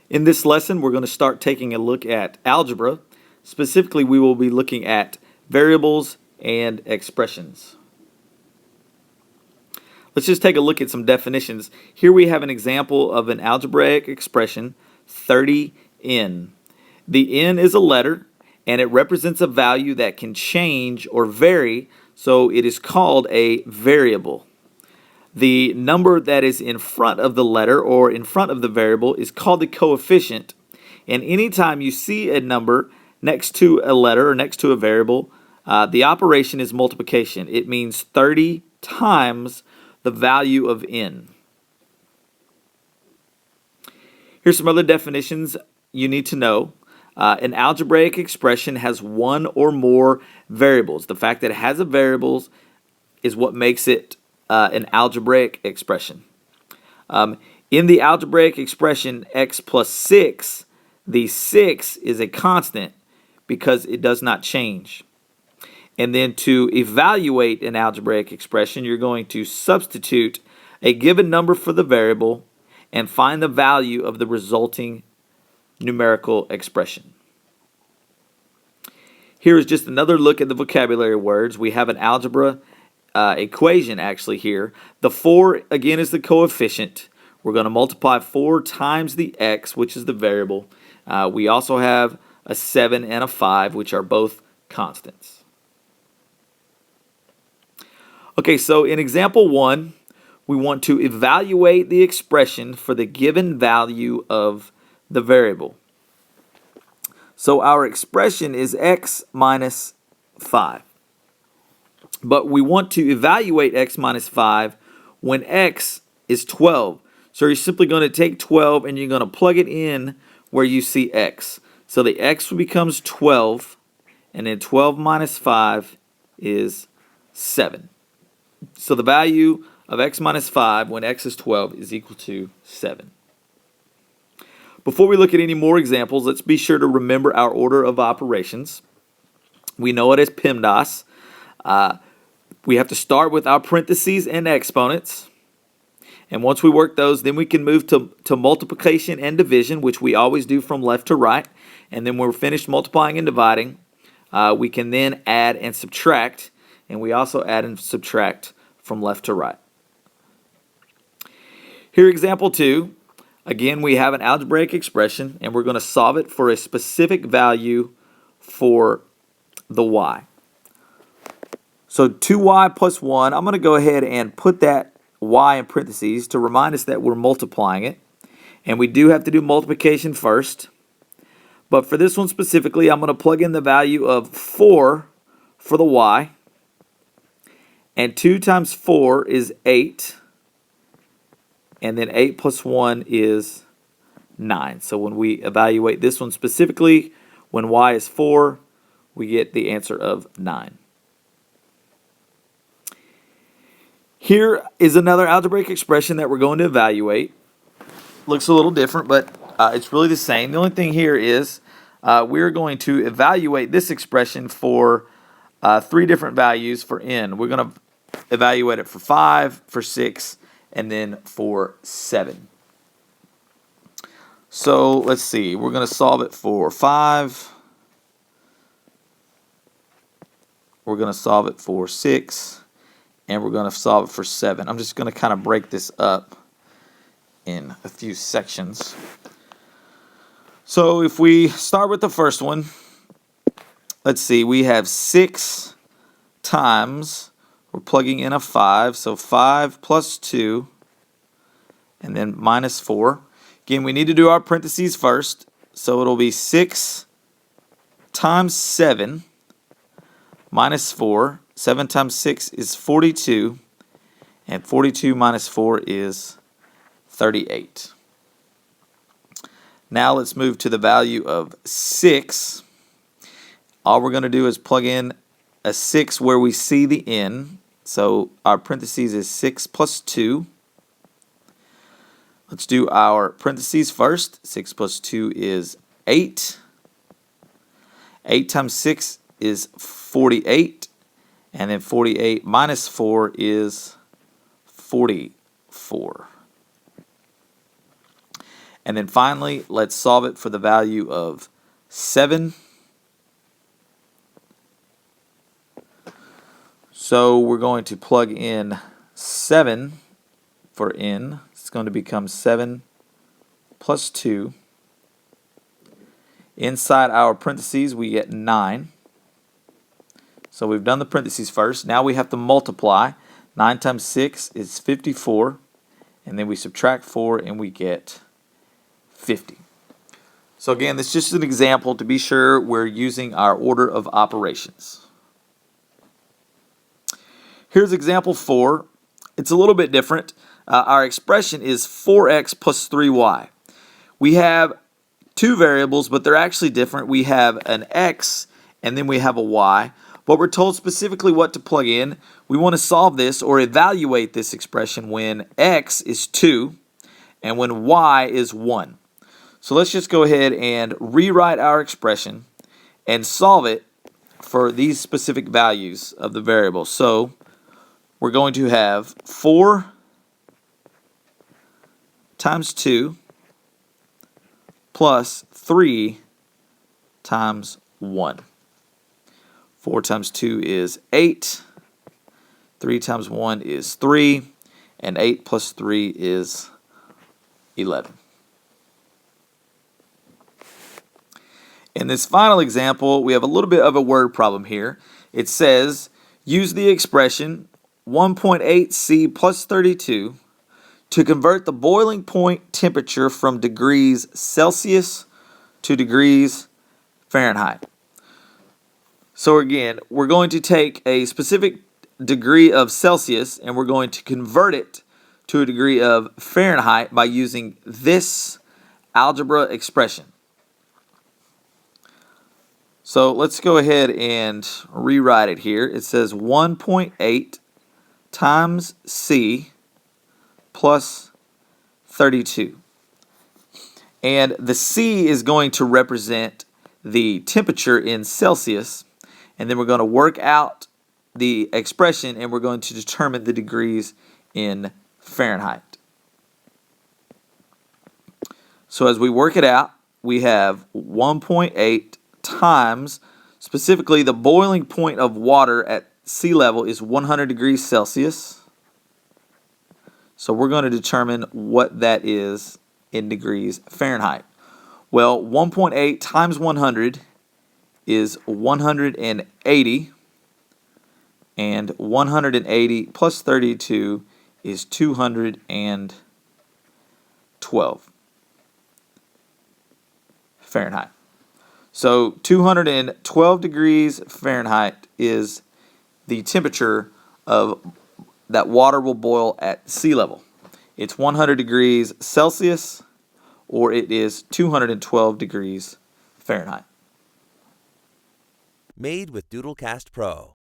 In this lesson, we're going to start taking a look at algebra. Specifically, we will be looking at variables and expressions. Let's just take a look at some definitions. Here we have an example of an algebraic expression, 30n. The n is a letter, and it represents a value that can change or vary, so it is called a variable. The number that is in front of the letter or in front of the variable is called the coefficient. And anytime you see a number next to a letter or next to a variable, the operation is multiplication. It means 30 times the value of n. Here's some other definitions you need to know. An algebraic expression has one or more variables. The fact that it has a variables is what makes it an algebraic expression. In the algebraic expression x plus 6, the 6 is a constant because it does not change. And then to evaluate an algebraic expression, you're going to substitute a given number for the variable and find the value of the resulting numerical expression. Here is just another look at the vocabulary words. We have an algebra equation actually here. The 4 again is the coefficient. We're going to multiply 4 times the x, which is the variable. We also have a 7 and a 5, which are both constants. Okay, so in example 1, we want to evaluate the expression for the given value of the variable. So our expression is x minus 5. But we want to evaluate x minus 5 when x is 12. So you're simply going to take 12 and you're going to plug it in where you see x. So the x becomes 12, and then 12 minus 5 is 7. So the value of x minus 5 when x is 12 is equal to 7. Before we look at any more examples, let's be sure to remember our order of operations. We know it as PEMDAS. We have to start with our parentheses and exponents. And once we work those, then we can move to multiplication and division, which we always do from left to right. And then when we're finished multiplying and dividing, we can then add and subtract. And we also add and subtract from left to right. Here, example 2. Again, we have an algebraic expression, and we're going to solve it for a specific value for the y. So 2y plus 1, I'm going to go ahead and put that y in parentheses to remind us that we're multiplying it. And we do have to do multiplication first. But for this one specifically, I'm going to plug in the value of 4 for the y. And 2 times 4 is 8. And then 8 plus 1 is 9. So when we evaluate this one specifically, when y is 4, we get the answer of 9. Here is another algebraic expression that we're going to evaluate. Looks a little different, but it's really the same. The only thing here is we're going to evaluate this expression for 3 different values for n. We're going to evaluate it for 5, for 6, and then for 7. So let's see. We're going to solve it for 5. We're going to solve it for 6. And we're going to solve it for 7. I'm just going to kind of break this up in a few sections. So if we start with the first one, let's see. We have 6 times, we're plugging in a 5. So 5 plus 2, and then minus 4. Again, we need to do our parentheses first. So it'll be 6 times 7 minus 4. 7 times 6 is 42, and 42 minus 4 is 38. Now let's move to the value of 6. All we're going to do is plug in a 6 where we see the n. So our parentheses is 6 plus 2. Let's do our parentheses first. 6 plus 2 is 8. 8 times 6 is 48. And then 48 minus 4 is 44. And then finally, let's solve it for the value of 7. So we're going to plug in 7 for n. It's going to become 7 plus 2. Inside our parentheses, we get 9. So we've done the parentheses first. Now we have to multiply. 9 times 6 is 54. And then we subtract 4 and we get 50. So again, this is just an example to be sure we're using our order of operations. Here's example 4. It's a little bit different. Our expression is 4x plus 3y. We have two variables, but they're actually different. We have an x and then we have a y. But we're told specifically what to plug in. We want to solve this or evaluate this expression when x is 2 and when y is 1. So let's just go ahead and rewrite our expression and solve it for these specific values of the variable. So we're going to have 4 times 2 plus 3 times 1. 4 times 2 is 8. 3 times 1 is 3. And 8 plus 3 is 11. In this final example, we have a little bit of a word problem here. It says, use the expression 1.8 C plus 32 to convert the boiling point temperature from degrees Celsius to degrees Fahrenheit. So again, we're going to take a specific degree of Celsius and we're going to convert it to a degree of Fahrenheit by using this algebra expression. So let's go ahead and rewrite it here. It says 1.8 times C plus 32. And the C is going to represent the temperature in Celsius. And then we're going to work out the expression and we're going to determine the degrees in Fahrenheit. So as we work it out, we have 1.8 times, specifically the boiling point of water at sea level is 100 degrees Celsius. So we're going to determine what that is in degrees Fahrenheit. Well, 1.8 times 100 is 180, and 180 plus 32 is 212 Fahrenheit. So 212 degrees Fahrenheit is the temperature of that water will boil at sea level. It's 100 degrees Celsius or it is 212 degrees Fahrenheit. Made with Doodlecast Pro.